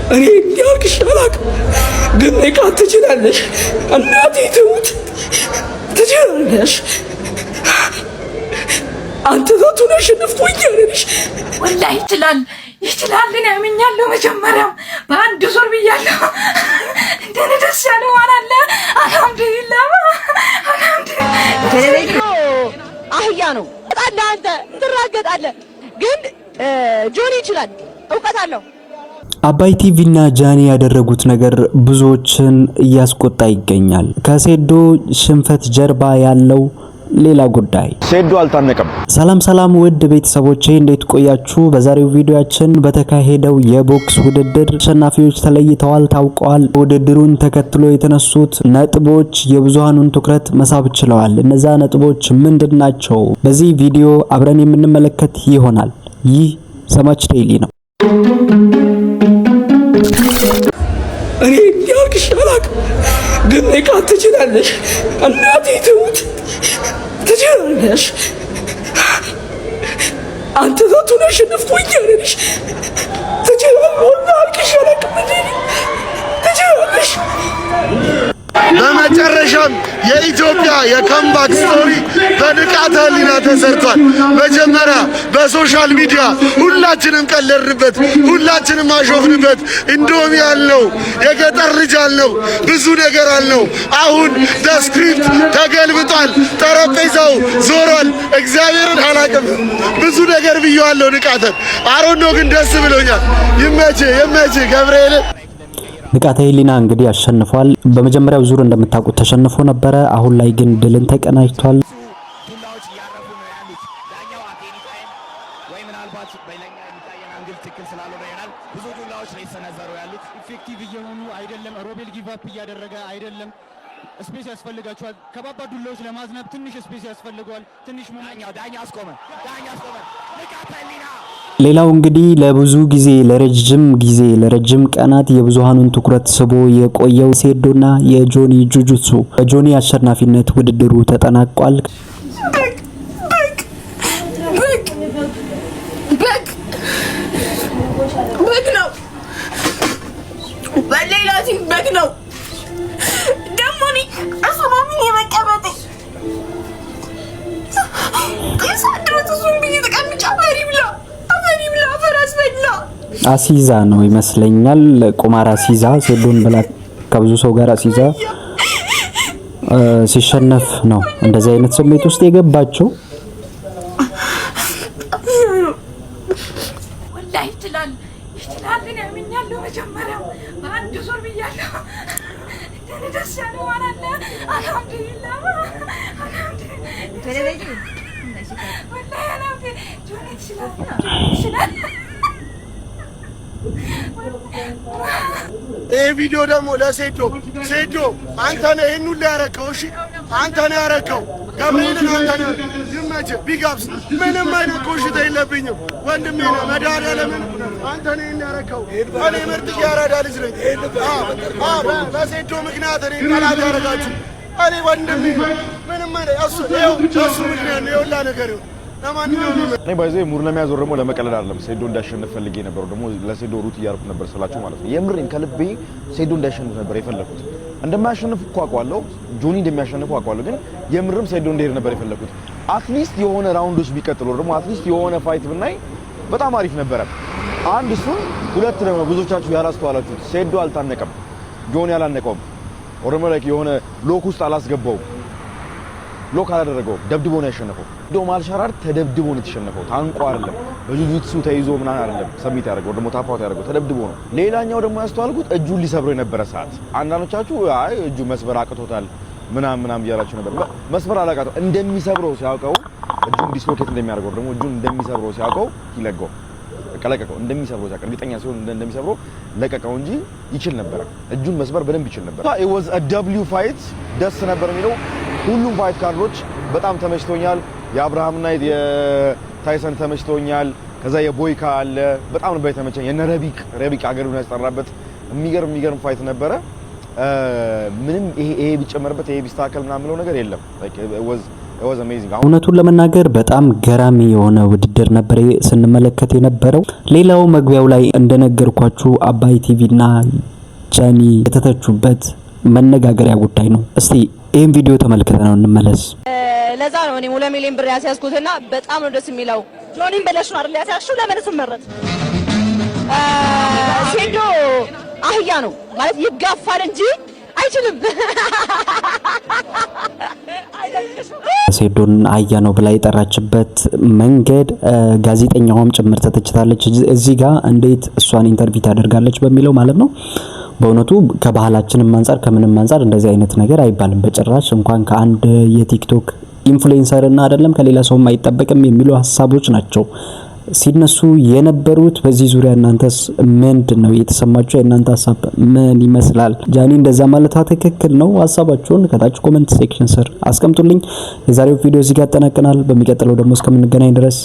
እኔ እንዲያልቅሽ አላውቅም፣ ግን ንቃት ትችላለሽ። እናቴ ትሙት ትችላለሽ። አንተ ዛቱን አሸነፍኩኝ ያለሽ ወላሂ ይችላል እኔ አምኛለሁ። መጀመሪያም በአንድ ዙር ብያለሁ። እንደኔ ደስ ያለው ማናለ? አልሐምዱሊላህ አህያ ነው ታዲያ አንተ ትራገጣለህ። ግን ጆኒ ይችላል፣ እውቀት አለው። አባይ ቲቪና ጃኒ ያደረጉት ነገር ብዙዎችን እያስቆጣ ይገኛል። ከሴዶ ሽንፈት ጀርባ ያለው ሌላ ጉዳይ ሴዶ አልታነቀም። ሰላም ውድ ቤተሰቦቼ እንዴት ቆያችሁ? በዛሬው ቪዲዮአችን በተካሄደው የቦክስ ውድድር አሸናፊዎች ተለይተዋል፣ ታውቀዋል። ውድድሩን ተከትሎ የተነሱት ነጥቦች የብዙሃኑን ትኩረት መሳብ ችለዋል። እነዛ ነጥቦች ምንድናቸው? በዚህ ቪዲዮ አብረን የምንመለከት ይሆናል። ይህ ሰማች ዴይሊ ነው። እኔ እንዲያልቅሽ አላውቅም፣ ግን ንቃት ትችላለሽ። እናቴ ትሙት ትችላለሽ። አንተ ዛቱን አሸነፍኩኝ ያለሽ ትችላለሽ። አልቅሽ አላውቅም፣ ትችላለሽ። በመጨረሻም የኢትዮጵያ የካምባክ ስቶሪ በንቃተ ህሊና ተሰርቷል። መጀመሪያ በሶሻል ሚዲያ ሁላችንም ቀለድንበት፣ ሁላችንም አሾፍንበት። እንዶሚ ያልነው የገጠር ልጅ አልነው፣ ብዙ ነገር አልነው። አሁን ስክሪፕት ተገልብጧል፣ ጠረጴዛው ዞሯል። እግዚአብሔርን አላቅም ብዙ ነገር ብየዋለሁ። ንቃተን አሮን ነው ግን ደስ ብሎኛል። ይመች ገብርኤል። ንቃተ ህሊና እንግዲህ አሸንፏል። በመጀመሪያው ዙር እንደምታውቁት ተሸንፎ ነበረ። አሁን ላይ ግን ድልን ተቀናጅቷል። ዱላዎች እያረፉ ነው ያሉት። ዳኛው አቴኒታይም ወይ ምናልባት በሌላኛ የሚታየን አንግል ትክክል ስላልሆነ ይሆናል ብዙ ዱላዎች ላይ ተሰነዘሩ ያሉት። ኢፌክቲቭ እየሆኑ አይደለም። ሮቤል ጊቭ አፕ እያደረገ አይደለም። ስፔስ ያስፈልጋቸዋል። ከባባድ ዱላዎች ለማዝነብ ትንሽ ስፔስ ያስፈልገዋል። ትንሽ ዳኛ አስቆመ። ንቃተ ህሊና ሌላው እንግዲህ ለረጅም ቀናት የብዙሃኑን ትኩረት ስቦ የቆየው ሴዶና የጆኒ ጁጁትሱ በጆኒ አሸናፊነት ውድድሩ ተጠናቋል። በግ ነው ደሞኒ አሰማሚ የመቀበጥ የሳድረቱን ቢዚ ተቀምጫ በሪብላ አሲዛ ነው ይመስለኛል። ቁማር አሲዛ ሴዶን ብላ ከብዙ ሰው ጋር አሲዛ ሲሸነፍ ነው እንደዚህ አይነት ስሜት ውስጥ የገባቸው። ወላሂ ይችላል እኔ አምኛለሁ። መጀመሪያ በአንድ ዙር ብያለሁ። እንደኔ ደስ ያለው ማናለ? አልሐምዱሊላህ ይህ ቪዲዮ ደግሞ ለሴዶ አንተ ነህ ይህን ሁሉ ያረከው። እሺ አንተ ነህ ያረከው። ገብርኤልን አንተ ነህ። ይመችህ። ቢጋብስ ምንም አይነት ኮሽታ የለብኝም ወንድሜ ነህ። መድኃኒዓለምን አንተ ነህ ይህን ያረከው። እኔ ምርጥ ያራዳ ልጅ ነኝ። በሴዶ ምክንያት እኔ ጠላት ያረጋችሁ እኔ ወንድሜ ምንም አይነት እሱ ምክንያት ነው የሁላ ነገር ይሁን። እኔ ባይዘይ ሙር ለሚያዞር ደግሞ ለመቀለድ አይደለም። ሴዶ እንዳሸንፍ ፈልጌ ነበር። ደግሞ ለሴዶ ሩት እያልኩ ነበር ስላችሁ ማለት ነው። የምሬን ከልቤ ሴዶ እንዳሸንፍ ነበር የፈለኩት። እንደማያሸንፍ እኮ አውቃለሁ፣ ጆኒ እንደሚያሸንፍ አውቃለሁ። ግን የምርም ሴዶ እንደሄድ ነበር የፈለኩት። አትሊስት የሆነ ራውንዶች ቢቀጥሉ ደግሞ አትሊስት የሆነ ፋይት ብናይ በጣም አሪፍ ነበረ። አንድ እሱን፣ ሁለት ደግሞ ብዙዎቻችሁ ያላስተዋላችሁት ሴዶ አልታነቀም፣ ጆኒ አላነቀውም። ኦሮሞ ላይ የሆነ ሎክ ውስጥ አላስገባው፣ ሎክ አላደረገው፣ ደብድቦ ነው ያሸነፈው። ዶም አልሻራር ተደብድቦ ነው የተሸነፈው፣ ታንቆ አይደለም። በጁጁትሱ ተይዞ ምናምን አይደለም ሰሚት ያደረገው፣ ደግሞ ታፓውት ያደረገው ተደብድቦ ነው። ሌላኛው ደግሞ ያስተዋልኩት እጁን ሊሰብረው የነበረ ሰዓት አንዳንዶቻችሁ አይ እጁ መስበር አቅቶታል ምናምን እያላችሁ ነበር። መስበር አላቃተው እንደሚሰብረው ሲያውቀው እጁን ዲስሎኬት እንደሚያደርገው ደግሞ እጁን እንደሚሰብረው ሲያውቀው ይለቀው ለቀቀው። እንደሚሰብረው ሲያውቅ እርግጠኛ ሲሆን እንደሚሰብረው ለቀቀው እንጂ ይችል ነበር። እጁን መስበር በደንብ ይችል ነበር። it was a w fight ደስ ነበር የሚለው ሁሉም ፋይት ካርዶች በጣም ተመችቶኛል። የአብርሃምና የታይሰን ተመችቶኛል። ከዛ የቦይካ አለ በጣም ነበር የተመቸኝ። የነ ረቢቅ አገሩን ያስጠራበት የሚገርም ፋይት ነበረ። ምንም ይሄ ቢጨመርበት ይሄ ቢስተካከል ምናምን ምለው ነገር የለም። like it was amazing. እውነቱን ለመናገር በጣም ገራሚ የሆነ ውድድር ነበር ስንመለከት የነበረው። ሌላው መግቢያው ላይ እንደነገርኳችሁ አባይ ቲቪና ጃኒ የተተቹበት መነጋገሪያ ጉዳይ ነው። እስቲ ይሄን ቪዲዮ ተመልክተነው እንመለስ። ለዛ ነው እኔ 2 ሚሊዮን ብር ያስያዝኩትና በጣም ነው ደስ የሚለው። ጆኒን በለሽ ነው አይደል ያስያዝሽው? ለምን ስመረጥ ሴዶ አህያ ነው ማለት ይጋፋል እንጂ አይችልም። ሴዶን አህያ ነው ብላ የጠራችበት መንገድ ጋዜጠኛውም ጭምር ተተችታለች። እዚህ ጋር እንዴት እሷን ኢንተርቪው ታደርጋለች በሚለው ማለት ነው። በእውነቱ ከባህላችንም አንፃር ከምንም አንፃር እንደዚህ አይነት ነገር አይባልም በጭራሽ። እንኳን ከአንድ የቲክቶክ ኢንፍሉዌንሰር እና አይደለም ከሌላ ሰውም አይጠበቅም የሚሉ ሐሳቦች ናቸው ሲነሱ የነበሩት። በዚህ ዙሪያ እናንተስ ምንድነው የተሰማችሁ? የእናንተ ሐሳብ ምን ይመስላል? ጃኒ እንደዛ ማለቷ ትክክል ነው? ሐሳባችሁን ከታች ኮሜንት ሴክሽን ስር አስቀምጡልኝ። የዛሬው ቪዲዮ እዚህ ጋር ተጠናቀናል። በሚቀጥለው ደግሞ እስከምንገናኝ ድረስ